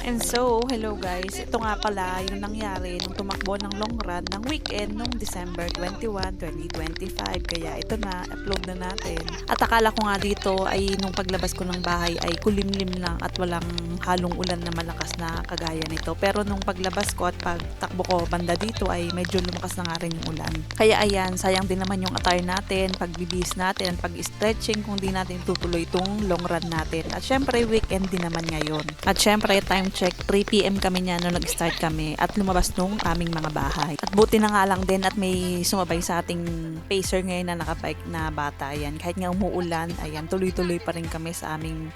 And so, hello guys. Ito nga pala yung nangyari nung tumakbo ng long run ng weekend nung December 21, 2025. Kaya ito na, upload na natin. At akala ko nga dito ay nung paglabas ko ng bahay ay kulimlim lang at walang halong ulan na malakas na kagaya nito. Pero nung paglabas ko at pagtakbo ko banda dito ay medyo lumakas na nga rin yung ulan. Kaya ayan, sayang din naman yung attire natin, pagbibis natin, pag-stretching kung di natin tutuloy itong long run natin. At syempre, weekend din naman ngayon. At syempre, time check, 3 PM kami niya nung nag-start kami at lumabas nung aming mga bahay. At buti na nga lang din at may sumabay sa ating pacer ngayon na nakabike na bata. Yan, kahit nga umuulan, ayan, tuloy-tuloy pa rin kami sa aming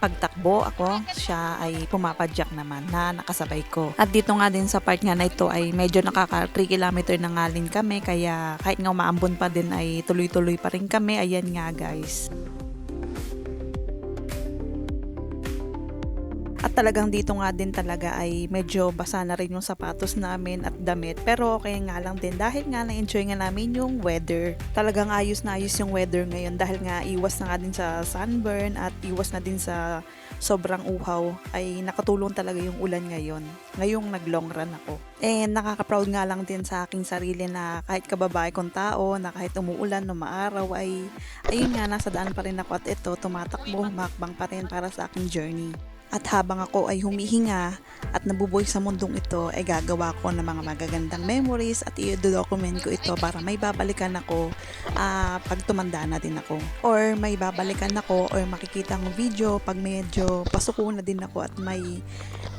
pagtakbo. Ako, siya ay pumapadyak naman na nakasabay ko. At dito nga din sa part nga na ito ay medyo nakaka 3 kilometer na nga rin kami, kaya kahit nga umaambon pa din ay tuloy-tuloy pa rin kami. Ayan nga guys. At talagang dito nga din talaga ay medyo basa na rin yung sapatos namin at damit. Pero okay nga lang din dahil nga na-enjoy nga namin yung weather. Talagang ayos na ayos yung weather ngayon dahil nga iwas na nga din sa sunburn at iwas na din sa sobrang uhaw. Ay nakatulong talaga yung ulan ngayon. Ngayong nag-long run ako. And nakaka-proud nga lang din sa aking sarili na kahit kababae kong tao, na kahit umuulan o maaraw ay ayun nga, nasa daan pa rin ako at ito tumatakbo, makbang pa rin para sa aking journey. At habang ako ay humihinga at nabubuhay sa mundong ito, ay gagawa ko ng mga magagandang memories at i-document ko ito para may babalikan ako pag tumanda na din ako. Or may babalikan ako or makikita ng video pag medyo pasuko na din ako at may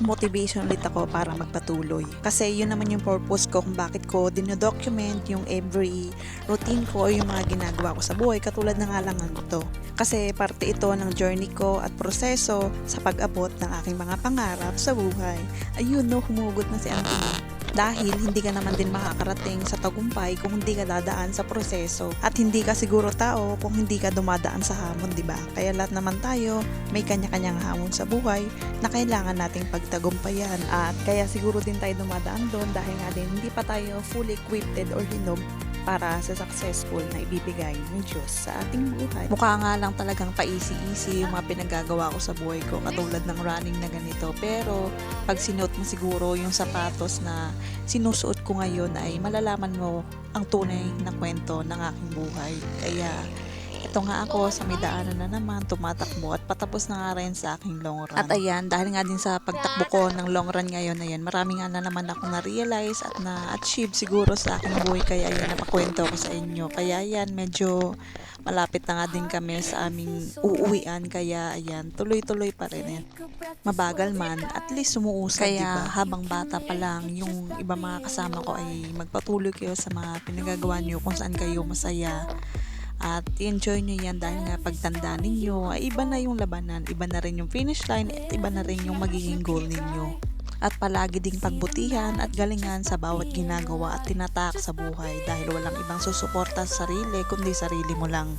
motivation ulit ako para magpatuloy. Kasi yun naman yung purpose ko kung bakit ko dinodocument yung every routine ko o yung mga ginagawa ko sa buhay, katulad na nga lang ito. Kasi parte ito ng journey ko at proseso sa pag-abot ng aking mga pangarap sa buhay. Ayun no, humugot na si Auntie mo. Dahil hindi ka naman din makakarating sa tagumpay kung hindi ka dadaan sa proseso. At hindi ka siguro tao kung hindi ka dumadaan sa hamon, di ba? Kaya lahat naman tayo may kanya-kanyang hamon sa buhay na kailangan nating pagtagumpayan. At kaya siguro din tayo dumadaan doon dahil nga din hindi pa tayo fully equipped or hinog para sa successful na ibibigay ng Diyos sa ating buhay. Mukha nga lang talagang pa-easy-easy yung mga pinagagawa ko sa buhay ko, katulad ng running na ganito. Pero pag sinuot mo siguro yung sapatos na sinusuot ko ngayon ay malalaman mo ang tunay na kwento ng aking buhay. Kaya ito nga ako sa may daanan na naman, tumatakbo at patapos na nga rin sa aking long run. At ayan, dahil nga din sa pagtakbo ko ng long run ngayon, ayan, marami nga na naman ako na-realize at na-achieve siguro sa aking buhay. Kaya ayan, napakwento ko sa inyo. Kaya ayan, medyo malapit na nga din kami sa aming uuwian. Kaya ayan, tuloy-tuloy pa rin. Ayan. Mabagal man, at least sumuusad, kaya diba? Habang bata pa lang, yung iba mga kasama ko ay magpatuloy kayo sa mga pinagagawa nyo kung saan kayo masaya. At enjoy nyo yan dahil nga pagtanda ninyo, ay iba na yung labanan, iba na rin yung finish line, at iba na rin yung magiging goal ninyo. At palagi ding pagbutihan at galingan sa bawat ginagawa at tinatak sa buhay dahil walang ibang susuporta sa sarili kundi sarili mo lang.